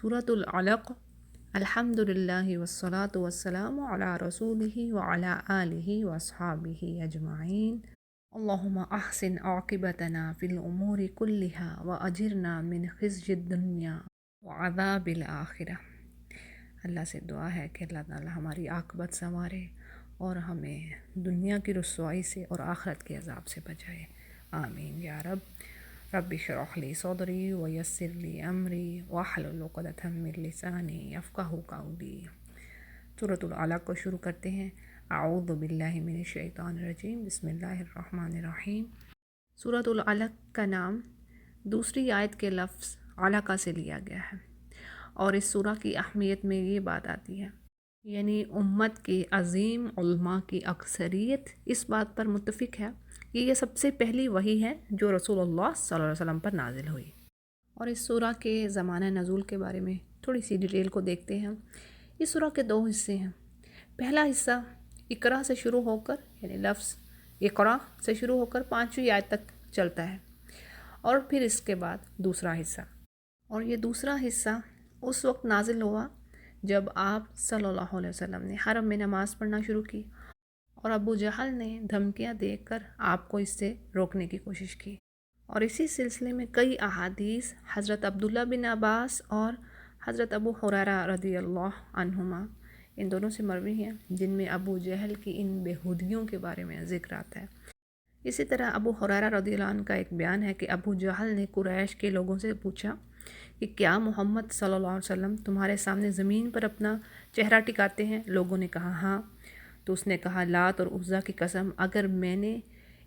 سورة العلق الحمدللہ والصلاة والسلام علی رسولہ وعلی آلہ واصحابہ اجمعین اللہم احسن عاقبتنا فی الامور کلہا واجرنا من خزي الدنیا وعذاب الآخرہ۔ اللہ سے دعا ہے کہ اللہ تعالی ہماری عاقبت سنوارے اور ہمیں دنیا کی رسوائی سے اور آخرت کے عذاب سے بچائے، آمین یا رب۔ رب اشرح لی صدری ویسر لی امری واحلل عقدۃ من لسانی یفقہوا قولی۔ سورۃ العلق کو شروع کرتے ہیں۔ اعوذ باللہ من الشیطان الرجیم، بسم اللہ الرحمن الرحیم۔ سورۃ العلق کا نام دوسری آیت کے لفظ علقہ سے لیا گیا ہے، اور اس سورہ کی اہمیت میں یہ بات آتی ہے، یعنی امت کے عظیم علماء کی اکثریت اس بات پر متفق ہے کہ یہ سب سے پہلی وحی ہے جو رسول اللہ صلی اللہ علیہ وسلم پر نازل ہوئی۔ اور اس سورہ کے زمانہ نزول کے بارے میں تھوڑی سی ڈیٹیل کو دیکھتے ہیں۔ اس سورہ کے دو حصے ہیں۔ پہلا حصہ اقرا سے شروع ہو کر، یعنی لفظ اقرا سے شروع ہو کر 5ویں آیت تک چلتا ہے، اور پھر اس کے بعد دوسرا حصہ۔ اور یہ دوسرا حصہ اس وقت نازل ہوا جب آپ صلی اللہ علیہ وسلم نے حرم میں نماز پڑھنا شروع کی، اور ابو جہل نے دھمکیاں دے کر آپ کو اس سے روکنے کی کوشش کی۔ اور اسی سلسلے میں کئی احادیث حضرت عبداللہ بن عباس اور حضرت ابو ہریرہ رضی اللہ عنہما، ان دونوں سے مروی ہیں، جن میں ابو جہل کی ان بےہودیوں کے بارے میں ذکر آتا ہے۔ اسی طرح ابو ہریرہ رضی اللہ عنہ کا ایک بیان ہے کہ ابو جہل نے قریش کے لوگوں سے پوچھا کہ کیا محمد صلی اللہ علیہ وسلم تمہارے سامنے زمین پر اپنا چہرہ ٹکاتے ہیں؟ لوگوں نے کہا ہاں۔ تو اس نے کہا، لات اور عزیٰ کی قسم، اگر میں نے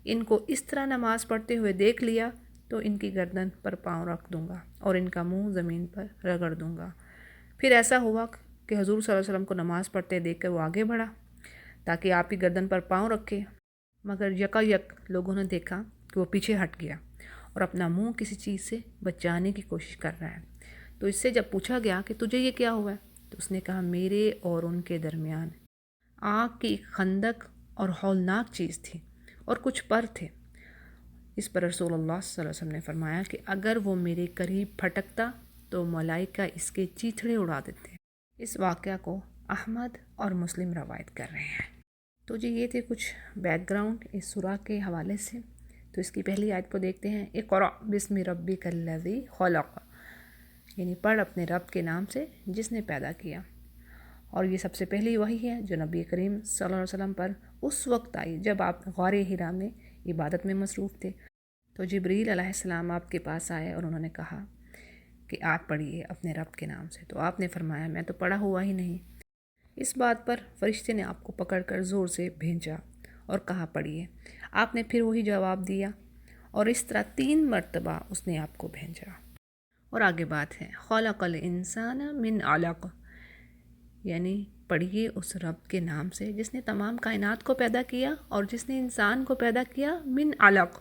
ان کو اس طرح نماز پڑھتے ہوئے دیکھ لیا تو ان کی گردن پر پاؤں رکھ دوں گا اور ان کا منہ زمین پر رگڑ دوں گا۔ پھر ایسا ہوا کہ حضور صلی اللہ علیہ وسلم کو نماز پڑھتے دیکھ کر وہ آگے بڑھا تاکہ آپ کی گردن پر پاؤں رکھے، مگر یکایک لوگوں نے دیکھا کہ وہ پیچھے ہٹ گیا اور اپنا منہ کسی چیز سے بچانے کی کوشش کر رہا ہے۔ تو اس سے جب پوچھا گیا کہ تجھے یہ کیا ہوا ہے، تو اس نے کہا، میرے اور ان کے درمیان آگ کی ایک خندق اور ہولناک چیز تھی اور کچھ پر تھے۔ اس پر رسول اللہ صلی اللہ علیہ وسلم نے فرمایا کہ اگر وہ میرے قریب پھٹکتا تو ملائکہ اس کے چیتھڑے اڑا دیتے۔ اس واقعہ کو احمد اور مسلم روایت کر رہے ہیں۔ تو جی یہ تھے کچھ بیک گراؤنڈ اس سورہ کے حوالے سے۔ تو اس کی پہلی آیت کو دیکھتے ہیں۔ اقرأ بسم ربک الذی خلق، یعنی پڑھ اپنے رب کے نام سے جس نے پیدا کیا۔ اور یہ سب سے پہلی وحی ہے جو نبی کریم صلی اللہ علیہ وسلم پر اس وقت آئی جب آپ غار حرا میں عبادت میں مصروف تھے۔ تو جبریل علیہ السلام آپ کے پاس آئے اور انہوں نے کہا کہ آپ پڑھیے اپنے رب کے نام سے۔ تو آپ نے فرمایا، میں تو پڑھا ہوا ہی نہیں۔ اس بات پر فرشتے نے آپ کو پکڑ کر زور سے بھینچا اور کہا، پڑھیے۔ آپ نے پھر وہی جواب دیا، اور اس طرح 3 مرتبہ اس نے آپ کو بھینچا۔ اور آگے بات ہے، خلق الانسان من علق، یعنی پڑھیے اس رب کے نام سے جس نے تمام کائنات کو پیدا کیا اور جس نے انسان کو پیدا کیا من علق،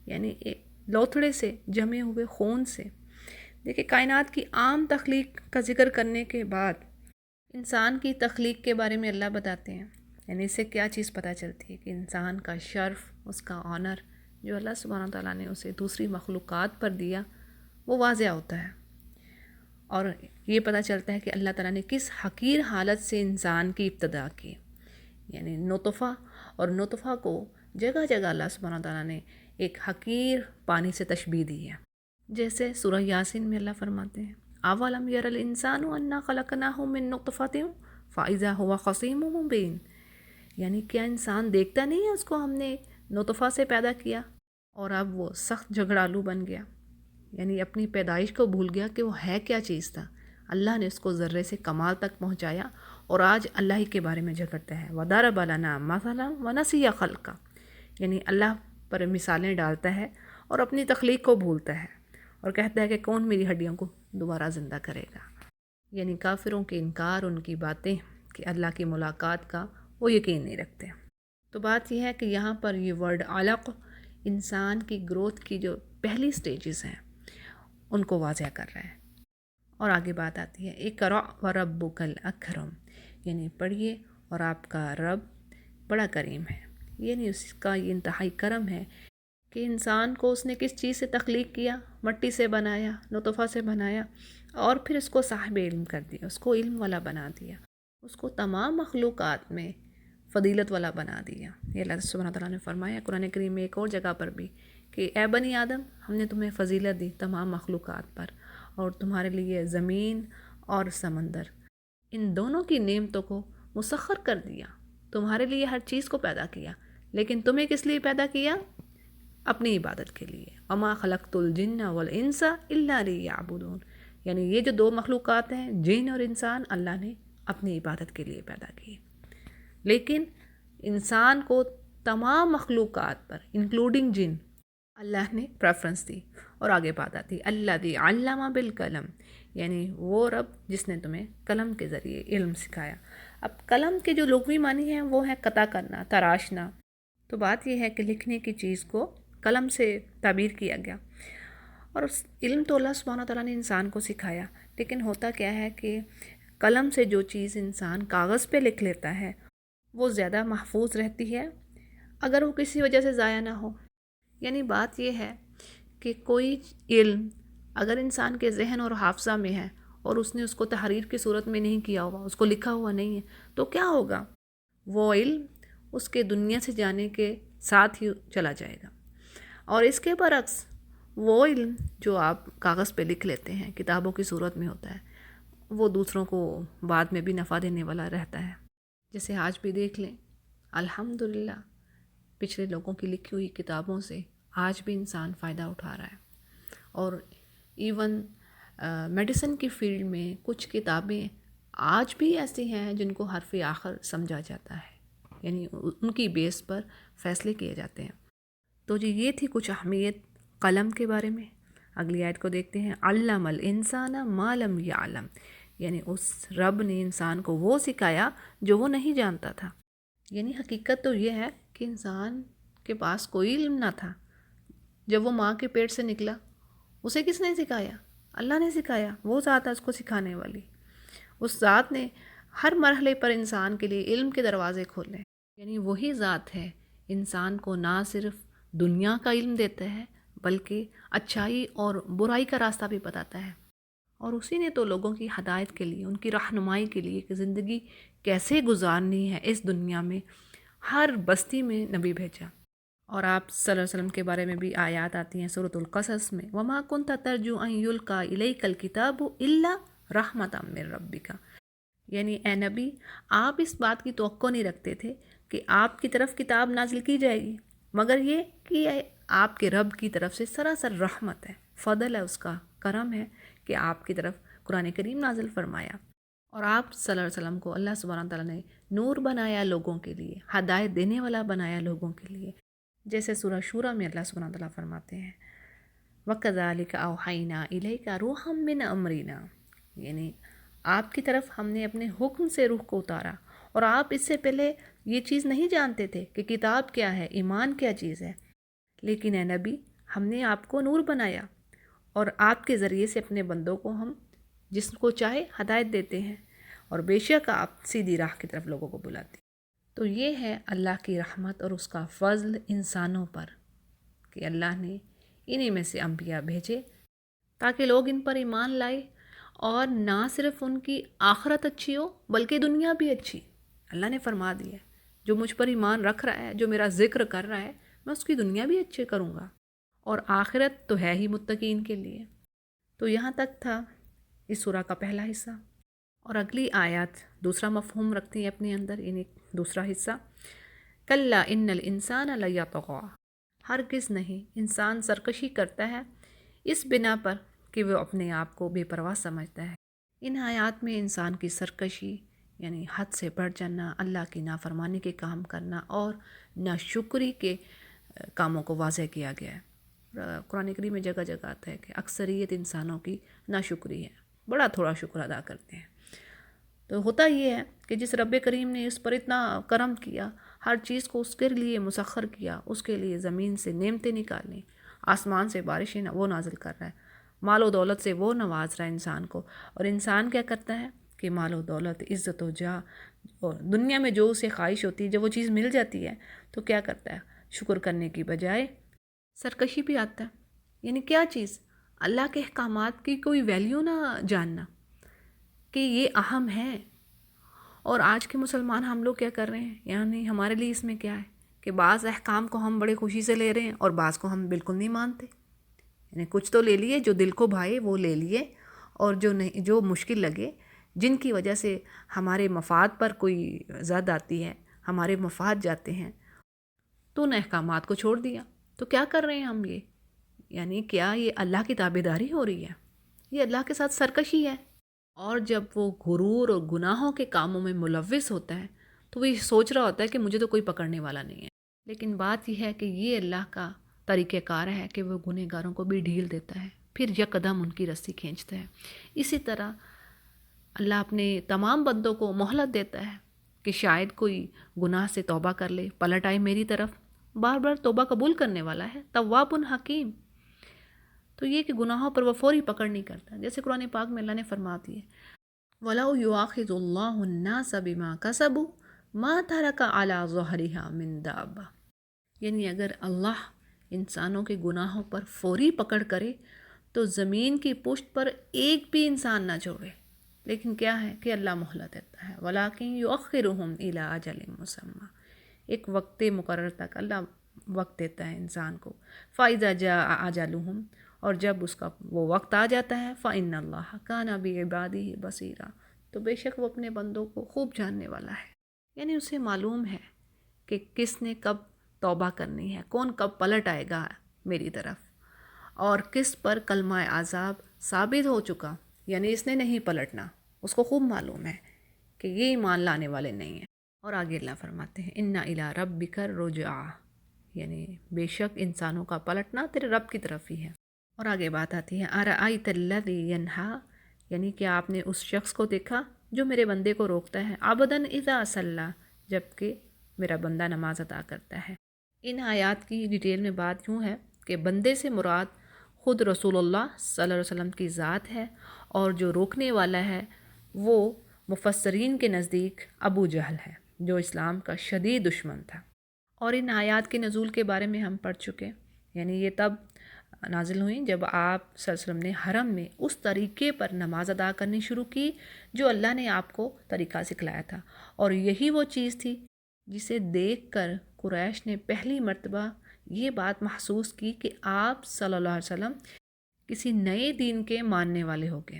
یعنی ایک لوتھڑے سے، جمے ہوئے خون سے۔ دیکھیں، کائنات کی عام تخلیق کا ذکر کرنے کے بعد انسان کی تخلیق کے بارے میں اللہ بتاتے ہیں۔ یعنی اس سے کیا چیز پتہ چلتی ہے کہ انسان کا شرف، اس کا آنر جو اللہ سبحانہ تعالیٰ نے اسے دوسری مخلوقات پر دیا، وہ واضح ہوتا ہے۔ اور یہ پتہ چلتا ہے کہ اللہ تعالیٰ نے کس حقیر حالت سے انسان کی ابتدا کی، یعنی نطفہ، اور نطفہ کو جگہ جگہ اللہ سبحانہ تعالیٰ نے ایک حقیر پانی سے تشبیہ دی ہے۔ جیسے سورہ یاسین میں اللہ فرماتے ہیں، اولم یر الانسان انا خلقناہ من نطفۃ فاذا هو خصیم مبین، یعنی کیا انسان دیکھتا نہیں ہے اس کو ہم نے نطفہ سے پیدا کیا اور اب وہ سخت جھگڑالو بن گیا، یعنی اپنی پیدائش کو بھول گیا کہ وہ ہے کیا چیز تھا۔ اللہ نے اس کو ذرے سے کمال تک پہنچایا اور آج اللہ ہی کے بارے میں جھگڑتا ہے۔ وَضَرَبَ لَنَا مَثَلًا وَنَسِیَ خَلْقَهُ، یعنی اللہ پر مثالیں ڈالتا ہے اور اپنی تخلیق کو بھولتا ہے اور کہتا ہے کہ کون میری ہڈیوں کو دوبارہ زندہ کرے گا۔ یعنی کافروں کے انکار، ان کی باتیں کہ اللہ کی ملاقات کا وہ یقین نہیں رکھتے۔ تو بات یہ ہے کہ یہاں پر یہ ورڈ علق انسان کی گروتھ کی جو پہلی سٹیجز ہیں ان کو واضح کر رہا ہے۔ اور آگے بات آتی ہے، اقرأ وربک الاکرم، یعنی پڑھیے اور آپ کا رب بڑا کریم ہے، یعنی اس کا یہ انتہائی کرم ہے کہ انسان کو اس نے کس چیز سے تخلیق کیا، مٹی سے بنایا، نطفہ سے بنایا، اور پھر اس کو صاحب علم کر دیا، اس کو علم والا بنا دیا، اس کو تمام مخلوقات میں فضیلت والا بنا دیا۔ یہ اللہ سبحانہ تعالیٰ نے فرمایا قرآن کریم میں ایک اور جگہ پر بھی کہ اے بنی آدم، ہم نے تمہیں فضیلت دی تمام مخلوقات پر، اور تمہارے لیے زمین اور سمندر، ان دونوں کی نعمتوں کو مسخر کر دیا، تمہارے لیے ہر چیز کو پیدا کیا، لیکن تمہیں کس لیے پیدا کیا؟ اپنی عبادت کے لیے۔ وما خلقت الجن والانس الا لیعبدون، یعنی یہ جو دو مخلوقات ہیں، جن اور انسان، اللہ نے اپنی عبادت کے لیے پیدا کیے، لیکن انسان کو تمام مخلوقات پر انکلوڈنگ جن اللہ نے پریفرنس دی۔ اور آگے بات آتی ہے الذی علم بالقلم، یعنی وہ رب جس نے تمہیں قلم کے ذریعے علم سکھایا۔ اب قلم کے جو لغوی معنی ہیں وہ ہے قطع کرنا، تراشنا، تو بات یہ ہے کہ لکھنے کی چیز کو قلم سے تعبیر کیا گیا، اور اس علم تو اللہ سبحانہ تعالیٰ نے انسان کو سکھایا، لیکن ہوتا کیا ہے کہ قلم سے جو چیز انسان کاغذ پہ لکھ لیتا ہے وہ زیادہ محفوظ رہتی ہے اگر وہ کسی وجہ سے ضائع نہ ہو۔ یعنی بات یہ ہے کہ کوئی علم اگر انسان کے ذہن اور حافظہ میں ہے اور اس نے اس کو تحریر کی صورت میں نہیں کیا ہوا، اس کو لکھا ہوا نہیں ہے، تو کیا ہوگا؟ وہ علم اس کے دنیا سے جانے کے ساتھ ہی چلا جائے گا۔ اور اس کے برعکس وہ علم جو آپ کاغذ پہ لکھ لیتے ہیں، کتابوں کی صورت میں ہوتا ہے، وہ دوسروں کو بعد میں بھی نفع دینے والا رہتا ہے۔ جیسے آج بھی دیکھ لیں، الحمدللہ پچھلے لوگوں کی لکھی ہوئی کتابوں سے آج بھی انسان فائدہ اٹھا رہا ہے، اور ایون میڈیسن کی فیلڈ میں کچھ کتابیں آج بھی ایسی ہیں جن کو حرف آخر سمجھا جاتا ہے، یعنی ان کی بیس پر فیصلے کیے جاتے ہیں۔ تو جی یہ تھی کچھ اہمیت قلم کے بارے میں۔ اگلی آیت کو دیکھتے ہیں علم الانسان ما لم یعلم، یعنی اس رب نے انسان کو وہ سکھایا جو وہ نہیں جانتا تھا۔ یعنی حقیقت تو یہ ہے کہ انسان کے پاس کوئی علم نہ تھا جب وہ ماں کے پیٹ سے نکلا، اسے کس نے سکھایا؟ اللہ نے سکھایا، وہ ذات ہے اس کو سکھانے والی۔ اس ذات نے ہر مرحلے پر انسان کے لیے علم کے دروازے کھولے، یعنی وہی ذات ہے انسان کو نہ صرف دنیا کا علم دیتا ہے بلکہ اچھائی اور برائی کا راستہ بھی بتاتا ہے، اور اسی نے تو لوگوں کی ہدایت کے لیے، ان کی رہنمائی کے لیے کہ زندگی کیسے گزارنی ہے اس دنیا میں، ہر بستی میں نبی بھیجا۔ اور آپ صلی اللہ علیہ وسلم کے بارے میں بھی آیات آتی ہیں سورۃ القصص میں، وَمَا كُنْتَ تَرْجُو أَن يُلْقَى إِلَيْكَ الْكِتَابُ إِلَّا رَحْمَةً مِّن رَبِّكَ، یعنی اے نبی آپ اس بات کی توقع نہیں رکھتے تھے کہ آپ کی طرف کتاب نازل کی جائے گی، مگر یہ کہ آپ کے رب کی طرف سے سراسر رحمت ہے، فضل ہے، اس کا کرم ہے کہ آپ کی طرف قرآن کریم نازل فرمایا۔ اور آپ صلی اللہ علیہ وسلم کو اللہ سبحانہ تعالیٰ نے نور بنایا لوگوں کے لیے، ہدایت دینے والا بنایا لوگوں کے لیے، جیسے سورہ شورہ میں اللہ سبحانہ تعالیٰ فرماتے ہیں وَكَذَلِكَ أَوْحَيْنَا إِلَيْكَ رُوحًا مِّنْ أَمْرِنَا، یعنی آپ کی طرف ہم نے اپنے حکم سے روح کو اتارا، اور آپ اس سے پہلے یہ چیز نہیں جانتے تھے کہ کتاب کیا ہے، ایمان کیا چیز ہے، لیکن اے نبی ہم نے آپ کو نور بنایا، اور آپ کے ذریعے سے اپنے بندوں کو ہم جس کو چاہے ہدایت دیتے ہیں، اور بے شک آپ سیدھی راہ کی طرف لوگوں کو بلاتے ہیں۔ تو یہ ہے اللہ کی رحمت اور اس کا فضل انسانوں پر کہ اللہ نے انہی میں سے انبیاء بھیجے تاکہ لوگ ان پر ایمان لائے، اور نہ صرف ان کی آخرت اچھی ہو بلکہ دنیا بھی اچھی۔ اللہ نے فرما دیا ہے جو مجھ پر ایمان رکھ رہا ہے، جو میرا ذکر کر رہا ہے، میں اس کی دنیا بھی اچھے کروں گا، اور آخرت تو ہے ہی متقین کے لیے۔ تو یہاں تک تھا اس سورہ کا پہلا حصہ، اور اگلی آیات دوسرا مفہوم رکھتی ہیں اپنے اندر، یعنی دوسرا حصہ کلا ان الانسان لیطغی، ہرگز نہیں انسان سرکشی کرتا ہے اس بنا پر کہ وہ اپنے آپ کو بے پرواہ سمجھتا ہے۔ ان آیات میں انسان کی سرکشی یعنی حد سے بڑھ جانا، اللہ کی نافرمانی کے کام کرنا اور ناشکری کے کاموں کو واضح کیا گیا ہے۔ قرآن کریم میں جگہ جگہ آتا ہے کہ اکثریت انسانوں کی ناشکری ہے، بڑا تھوڑا شکر ادا کرتے ہیں۔ تو ہوتا یہ ہے کہ جس رب کریم نے اس پر اتنا کرم کیا، ہر چیز کو اس کے لیے مسخر کیا، اس کے لیے زمین سے نعمتیں نکالیں، آسمان سے بارشیں وہ نازل کر رہا ہے، مال و دولت سے وہ نواز رہا ہے انسان کو، اور انسان کیا کرتا ہے کہ مال و دولت، عزت و جاہ اور دنیا میں جو اسے خواہش ہوتی ہے، جب وہ چیز مل جاتی ہے تو کیا کرتا ہے؟ شکر کرنے کی بجائے سرکشی بھی آتا ہے۔ یعنی کیا چیز؟ اللہ کے احکامات کی کوئی ویلیو نہ جاننا کہ یہ اہم ہے۔ اور آج کے مسلمان ہم لوگ کیا کر رہے ہیں، یعنی ہمارے لیے اس میں کیا ہے کہ بعض احکام کو ہم بڑے خوشی سے لے رہے ہیں اور بعض کو ہم بالکل نہیں مانتے، یعنی کچھ تو لے لیے جو دل کو بھائے وہ لے لیے، اور جو نہیں، جو مشکل لگے، جن کی وجہ سے ہمارے مفاد پر کوئی زد آتی ہے، ہمارے مفاد جاتے ہیں، تو ان احکامات کو چھوڑ دیا۔ تو کیا کر رہے ہیں ہم یہ، یعنی کیا یہ اللہ کی تابعداری ہو رہی ہے؟ یہ اللہ کے ساتھ سرکشی ہے۔ اور جب وہ غرور اور گناہوں کے کاموں میں ملوث ہوتا ہے تو وہ یہ سوچ رہا ہوتا ہے کہ مجھے تو کوئی پکڑنے والا نہیں ہے، لیکن بات یہ ہے کہ یہ اللہ کا طریقہ کار ہے کہ وہ گنہگاروں کو بھی ڈھیل دیتا ہے، پھر یک قدم ان کی رسی کھینچتا ہے۔ اسی طرح اللہ اپنے تمام بندوں کو مہلت دیتا ہے کہ شاید کوئی گناہ سے توبہ کر لے، پلٹ آئے میری طرف، بار بار توبہ قبول کرنے والا ہے، تواب حکیم۔ تو یہ کہ گناہوں پر وہ فوری پکڑ نہیں کرتا، جیسے قرآن پاک میں اللہ نے فرما دی ہے وَلَوْ يُؤَاخِذُ اللَّهُ النَّاسَ بِمَا كَسَبُوا مَا تَرَكَ عَلَى ظَهْرِهَا مِن دَابَّةٍ، یعنی اگر اللہ انسانوں کے گناہوں پر فوری پکڑ کرے تو زمین کی پشت پر ایک بھی انسان نہ چھوڑے، لیکن کیا ہے کہ اللہ مہلت دیتا ہے، وَلَٰكِن يُؤَخِّرُهُمْ إِلَىٰ أَجَلٍ مُّسَمًّى، ایک وقت مقرر تک اللہ وقت دیتا ہے انسان کو، فَإِذَا جَاءَ أَجَلُهُمْ، اور جب اس کا وہ وقت آ جاتا ہے فَإِنَّ اللَّهَ كَانَ بِعِبَادِهِ بَصِيرًا، تو بے شک وہ اپنے بندوں کو خوب جاننے والا ہے، یعنی اسے معلوم ہے کہ کس نے کب توبہ کرنی ہے، کون کب پلٹ آئے گا میری طرف، اور کس پر کلمہ عذاب ثابت ہو چکا، یعنی اس نے نہیں پلٹنا، اس کو خوب معلوم ہے کہ یہ ایمان لانے والے نہیں ہیں۔ اور آگے اللہ فرماتے ہیں اِنَّ إِلَىٰ رَبِّكَ الرُّجْعَىٰ، یعنی بے شک انسانوں کا پلٹنا تیرے رب کی طرف ہی ہے۔ اور آگے بات آتی ہے أَرَأَيْتَ الَّذِي يَنْهَىٰ، یعنی کہ آپ نے اس شخص کو دیکھا جو میرے بندے کو روکتا ہے، عَبْدًا إِذَا صَلَّىٰ، جبکہ میرا بندہ نماز ادا کرتا ہے۔ ان آیات کی ڈیٹیل میں بات یوں ہے کہ بندے سے مراد خود رسول اللہ صلی اللہ علیہ وسلم کی ذات ہے، اور جو روکنے والا ہے وہ مفسرین کے نزدیک ابو جہل ہے، جو اسلام کا شدید دشمن تھا۔ اور ان آیات کے نزول کے بارے میں ہم پڑھ چکے، یعنی یہ تب نازل ہوئیں جب آپ صلی اللہ علیہ وسلم نے حرم میں اس طریقے پر نماز ادا کرنی شروع کی جو اللہ نے آپ کو طریقہ سکھلایا تھا، اور یہی وہ چیز تھی جسے دیکھ کر قریش نے پہلی مرتبہ یہ بات محسوس کی کہ آپ صلی اللہ علیہ وسلم کسی نئے دین کے ماننے والے ہو گئے۔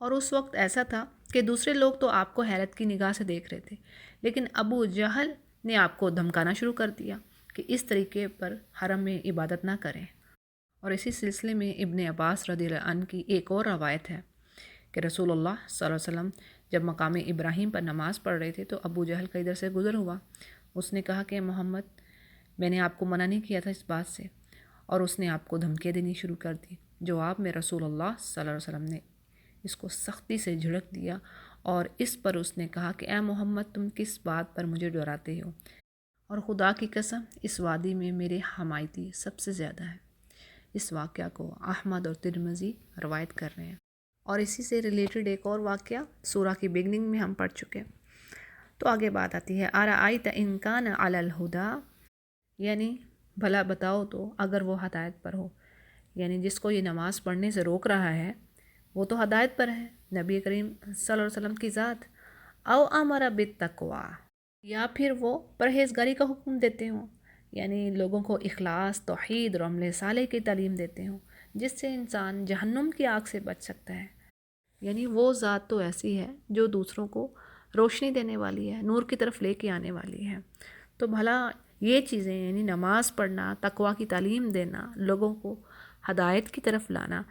اور اس وقت ایسا تھا کہ دوسرے لوگ تو آپ کو حیرت کی نگاہ سے دیکھ رہے تھے، لیکن ابو جہل نے آپ کو دھمکانا شروع کر دیا کہ اس طریقے پر حرم میں عبادت نہ کریں۔ اور اسی سلسلے میں ابن عباس رضی اللہ عنہ کی ایک اور روایت ہے کہ رسول اللہ صلی اللہ علیہ وسلم جب مقام ابراہیم پر نماز پڑھ رہے تھے تو ابو جہل کا ادھر سے گزر ہوا، اس نے کہا کہ محمد، میں نے آپ کو منع نہیں کیا تھا اس بات سے، اور اس نے آپ کو دھمکیاں دینی شروع کر دی۔ جواب میں رسول اللہ صلی اللہ علیہ وسلم نے اس کو سختی سے جھڑک دیا، اور اس پر اس نے کہا کہ اے محمد، تم کس بات پر مجھے ڈراتے ہو، اور خدا کی قسم اس وادی میں میرے حمایتی سب سے زیادہ ہے۔ اس واقعہ کو احمد اور ترمذی روایت کر رہے ہیں۔ اور اسی سے ریلیٹڈ ایک اور واقعہ سورہ کی بگننگ میں ہم پڑھ چکے، تو آگے بات آتی ہے أَرَأَيْتَ إِن كَانَ عَلَى الْهُدَىٰ، یعنی بھلا بتاؤ تو اگر وہ ہدایت پر ہو، یعنی جس کو یہ نماز پڑھنے سے روک رہا ہے وہ تو ہدایت پر ہے، نبی کریم صلی اللہ علیہ وسلم کی ذات، او امر بالتقویٰ، یا پھر وہ پرہیزگاری کا حکم دیتے ہوں، یعنی لوگوں کو اخلاص، توحید اور عمل صالح کی تعلیم دیتے ہوں جس سے انسان جہنم کی آگ سے بچ سکتا ہے، یعنی وہ ذات تو ایسی ہے جو دوسروں کو روشنی دینے والی ہے، نور کی طرف لے کے آنے والی ہے۔ تو بھلا یہ چیزیں، یعنی نماز پڑھنا، تقویٰ کی تعلیم دینا، لوگوں کو ہدایت کی طرف لانا،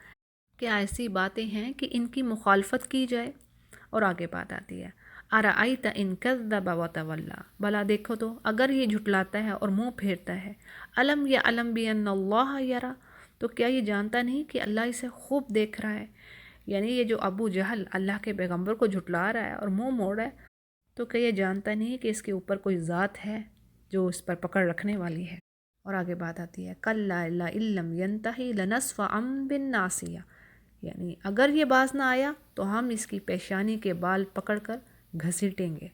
کیا ایسی باتیں ہیں کہ ان کی مخالفت کی جائے؟ اور آگے بات آتی ہے أَرَأَيْتَ إِن كَذَّبَ وَتَوَلَّىٰ، بھلا دیکھو تو اگر یہ جھٹلاتا ہے اور منہ پھیرتا ہے، أَلَمْ يَعْلَمْ بِأَنَّ اللَّهَ يَرَىٰ، تو کیا یہ جانتا نہیں کہ اللہ اسے خوب دیکھ رہا ہے؟ یعنی یہ جو ابو جہل اللہ کے پیغمبر کو جھٹلا رہا ہے اور منہ موڑ رہا ہے، تو کیا یہ جانتا نہیں کہ اس کے اوپر کوئی ذات ہے جو اس پر پکڑ رکھنے والی ہے؟ اور آگے بات آتی ہے كَلَّا لَئِن لَّمْ يَنْتَهِ لَنَسْفَعًا بِالنَّاصِيَةِ، یعنی اگر یہ باز نہ آیا تو ہم اس کی پیشانی کے بال پکڑ کر گھسیٹیں گے،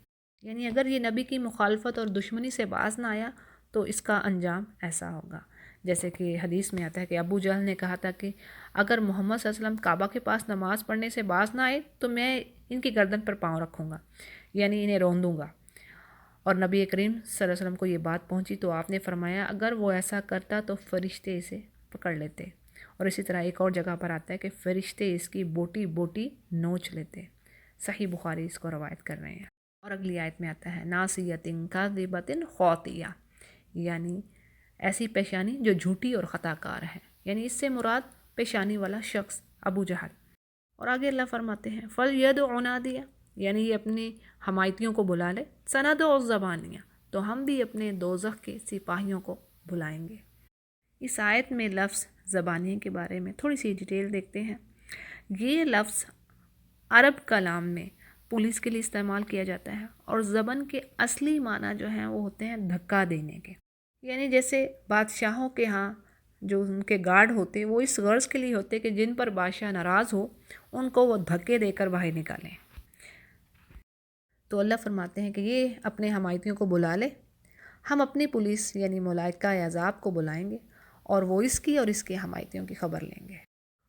یعنی اگر یہ نبی کی مخالفت اور دشمنی سے باز نہ آیا تو اس کا انجام ایسا ہوگا۔ جیسے کہ حدیث میں آتا ہے کہ ابو جہل نے کہا تھا کہ اگر محمد صلی اللہ علیہ وسلم کعبہ کے پاس نماز پڑھنے سے باز نہ آئے تو میں ان کی گردن پر پاؤں رکھوں گا، یعنی انہیں رون دوں گا۔ اور نبی کریم صلی اللہ علیہ وسلم کو یہ بات پہنچی تو آپ نے فرمایا اگر وہ ایسا کرتا تو فرشتے اسے پکڑ لیتے۔ اور اسی طرح ایک اور جگہ پر آتا ہے کہ فرشتے اس کی بوٹی بوٹی نوچ لیتے۔ صحیح بخاری اس کو روایت کر رہے ہیں۔ اور اگلی آیت میں آتا ہے ناصیۃ کاذبۃ خاطیہ، یعنی ایسی پیشانی جو جھوٹی اور خطا کار ہے، یعنی اس سے مراد پیشانی والا شخص ابو جہل۔ اور آگے اللہ فرماتے ہیں فَلْيَدْعُ نَادِيَهُ، یعنی یہ اپنے حمایتیوں کو بلا لے، سَنَدْعُ الزَّبَانِيَّ، تو ہم بھی اپنے دوزخ کے سپاہیوں کو بلائیں گے۔ اس آیت میں لفظ زبانیہ کے بارے میں تھوڑی سی ڈیٹیل دیکھتے ہیں۔ یہ لفظ عرب کلام میں پولیس کے لیے استعمال کیا جاتا ہے، اور زبان کے اصلی معنی جو ہیں وہ ہوتے ہیں دھکا دینے کے، یعنی جیسے بادشاہوں کے ہاں جو ان کے گارڈ ہوتے وہ اس غرض کے لیے ہوتے کہ جن پر بادشاہ ناراض ہو ان کو وہ دھکے دے کر باہر نکالیں۔ تو اللہ فرماتے ہیں کہ یہ اپنے حمایتیوں کو بلا لے، ہم اپنی پولیس یعنی ملائکہ عذاب کو بلائیں گے اور وہ اس کی اور اس کے حمایتیوں کی خبر لیں گے۔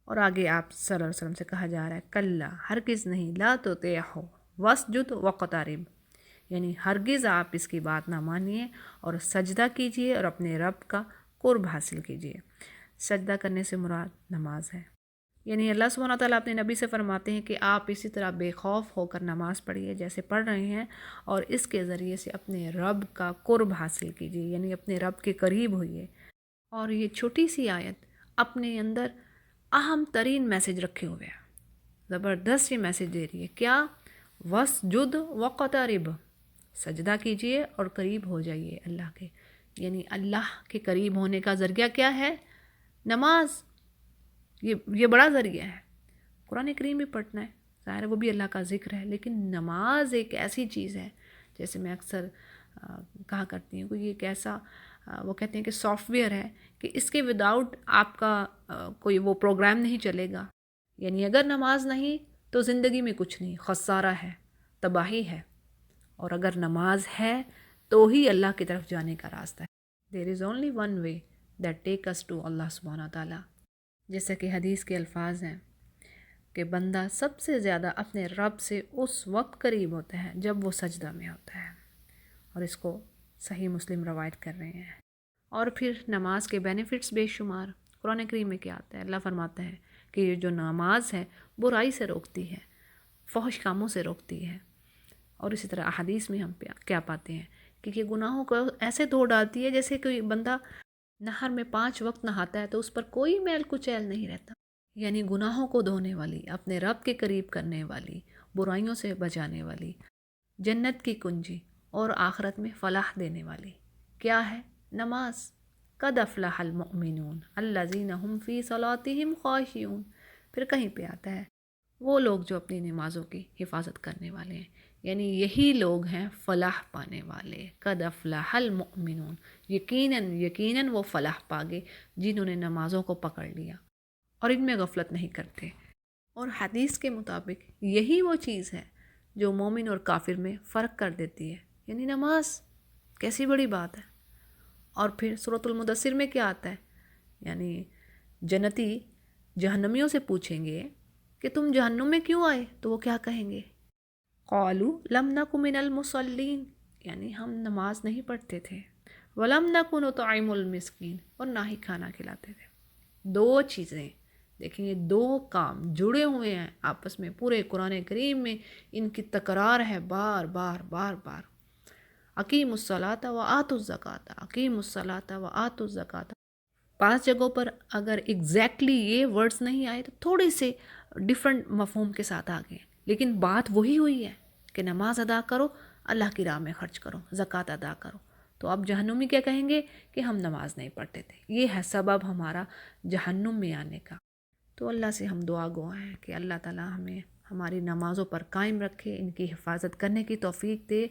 اور آگے آپ صلی اللہ علیہ وسلم سے کہا جا رہا ہے کلا، ہرگز نہیں، لا تطیعہ واسجد واقترب، یعنی ہرگز آپ اس کی بات نہ مانیے اور سجدہ کیجیے اور اپنے رب کا قرب حاصل کیجیے۔ سجدہ کرنے سے مراد نماز ہے، یعنی اللہ سبحانہ تعالیٰ اپنے نبی سے فرماتے ہیں کہ آپ اسی طرح بے خوف ہو کر نماز پڑھیے جیسے پڑھ رہے ہیں، اور اس کے ذریعے سے اپنے رب کا قرب حاصل کیجیے، یعنی اپنے رب کے قریب ہوئیے۔ اور یہ چھوٹی سی آیت اپنے اندر اہم ترین میسج رکھے ہوئے ہیں، زبردست یہ میسج دے رہی ہے، کیا؟ وَاسْجُدْ وَاقْتَرِب، سجدہ کیجیے اور قریب ہو جائیے اللہ کے، یعنی اللہ کے قریب ہونے کا ذریعہ کیا ہے؟ نماز، یہ بڑا ذریعہ ہے۔ قرآن کریم بھی پڑھنا ہے، ظاہر ہے وہ بھی اللہ کا ذکر ہے، لیکن نماز ایک ایسی چیز ہے، جیسے میں اکثر کہا کرتی ہوں کہ یہ ایک ایسا وہ کہتے ہیں کہ سافٹ ویئر ہے کہ اس کے وداؤٹ آپ کا کوئی وہ پروگرام نہیں چلے گا، یعنی اگر نماز نہیں تو زندگی میں کچھ نہیں، خسارہ ہے، تباہی ہے، اور اگر نماز ہے تو ہی اللہ کی طرف جانے کا راستہ ہے۔ There is only one way that take us to Allah سبحانہ تعالیٰ، جیسا کہ حدیث کے الفاظ ہیں کہ بندہ سب سے زیادہ اپنے رب سے اس وقت قریب ہوتا ہے جب وہ سجدہ میں ہوتا ہے، اور اس کو صحیح مسلم روایت کر رہے ہیں۔ اور پھر نماز کے بینیفٹس بے شمار، قرآن کریم میں کیا آتا ہے؟ اللہ فرماتا ہے کہ یہ جو نماز ہے برائی سے روکتی ہے، فحش کاموں سے روکتی ہے، اور اسی طرح احادیث میں ہم کیا پاتے ہیں کہ یہ گناہوں کو ایسے دھو ڈالتی ہے جیسے کوئی بندہ نہر میں 5 وقت نہاتا ہے تو اس پر کوئی میل کچیل نہیں رہتا، یعنی گناہوں کو دھونے والی، اپنے رب کے قریب کرنے والی، برائیوں سے بچانے والی، جنت کی کنجی اور آخرت میں فلاح دینے والی کیا ہے؟ نماز۔ قد افلح المؤمنون الذین هم فی صلاتهم خاشعون۔ پھر کہیں پہ آتا ہے وہ لوگ جو اپنی نمازوں کی حفاظت کرنے والے ہیں، یعنی یہی لوگ ہیں فلاح پانے والے۔ قد افلح المؤمنون، یقیناً وہ فلاح پاگے جنہوں نے نمازوں کو پکڑ لیا اور ان میں غفلت نہیں کرتے۔ اور حدیث کے مطابق یہی وہ چیز ہے جو مومن اور کافر میں فرق کر دیتی ہے، یعنی نماز۔ کیسی بڑی بات ہے۔ اور پھر سورۃ المدثر میں کیا آتا ہے؟ یعنی جنتی جہنمیوں سے پوچھیں گے کہ تم جہنم میں کیوں آئے؟ تو وہ کیا کہیں گے؟ قالوا لم نک من المصلین، یعنی ہم نماز نہیں پڑھتے تھے، ولم نک نطعم المسکین، اور نہ ہی کھانا کھلاتے تھے۔ 2 چیزیں دیکھیں، یہ 2 کام جڑے ہوئے ہیں آپس میں، پورے قرآن کریم میں ان کی تکرار ہے بار بار بار بار۔ اقیموا الصلاۃ وآتوا الزکاۃ، اقیموا الصلاۃ وآتوا الزکاۃ۔ 5 جگہوں پر اگر ایگزیکٹلی یہ ورڈز نہیں آئے تو تھوڑے سے ڈیفرنٹ مفہوم کے ساتھ آ گئے، لیکن بات وہی ہوئی ہے کہ نماز ادا کرو، اللہ کی راہ میں خرچ کرو، زکوٰۃ ادا کرو۔ تو اب جہنمی کیا کہیں گے کہ ہم نماز نہیں پڑھتے تھے، یہ ہے سبب ہمارا جہنم میں آنے کا۔ تو اللہ سے ہم دعا گو ہیں کہ اللہ تعالیٰ ہمیں ہماری نمازوں پر قائم رکھے، ان کی حفاظت کرنے کی توفیق دے،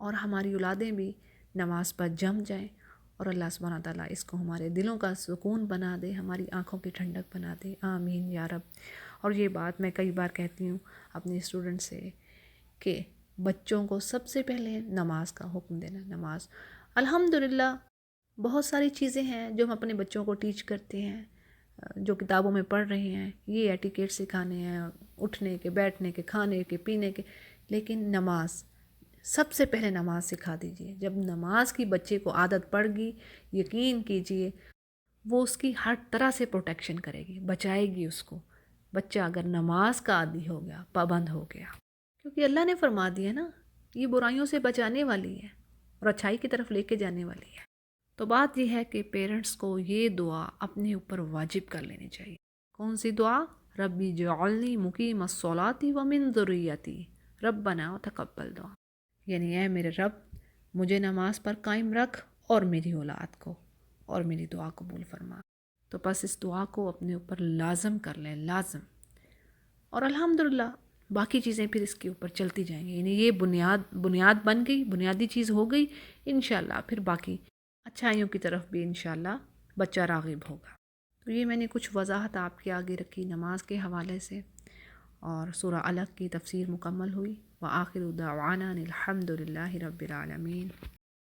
اور ہماری اولادیں بھی نماز پر جم جائیں، اور اللہ سبحانہ تعالیٰ اس کو ہمارے دلوں کا سکون بنا دے، ہماری آنکھوں کی ٹھنڈک بنا دے، آمین یا رب۔ اور یہ بات میں کئی بار کہتی ہوں اپنے اسٹوڈنٹ سے کہ بچوں کو سب سے پہلے نماز کا حکم دینا۔ نماز الحمدللہ بہت ساری چیزیں ہیں جو ہم اپنے بچوں کو ٹیچ کرتے ہیں، جو کتابوں میں پڑھ رہے ہیں، یہ ایٹیکیٹ سکھانے ہیں، اٹھنے کے، بیٹھنے کے، کھانے کے، پینے کے، لیکن نماز، سب سے پہلے نماز سکھا دیجئے۔ جب نماز کی بچے کو عادت پڑ گئی، یقین کیجئے وہ اس کی ہر طرح سے پروٹیکشن کرے گی، بچائے گی اس کو۔ بچہ اگر نماز کا عادی ہو گیا، پابند ہو گیا، کیونکہ اللہ نے فرما دیا نا، یہ برائیوں سے بچانے والی ہے اور اچھائی کی طرف لے کے جانے والی ہے۔ تو بات یہ ہے کہ پیرنٹس کو یہ دعا اپنے اوپر واجب کر لینی چاہیے۔ کون سی دعا؟ ربی جعلنی مقیم الصلاۃ ومن ذریتی ربنا وتقبل دعا، یعنی اے میرے رب مجھے نماز پر قائم رکھ اور میری اولاد کو، اور میری دعا قبول فرما۔ تو بس اس دعا کو اپنے اوپر لازم کر لیں، لازم، اور الحمدللہ باقی چیزیں پھر اس کے اوپر چلتی جائیں گی، یعنی یہ بنیاد بن گئی، بنیادی چیز ہو گئی، انشاءاللہ پھر باقی اچھائیوں کی طرف بھی انشاءاللہ بچہ راغب ہوگا۔ تو یہ میں نے کچھ وضاحت آپ کے آگے رکھی نماز کے حوالے سے، اور سورہ علق کی تفسیر مکمل ہوئی۔ وآخر دعوانا الحمد للہ رب العالمین۔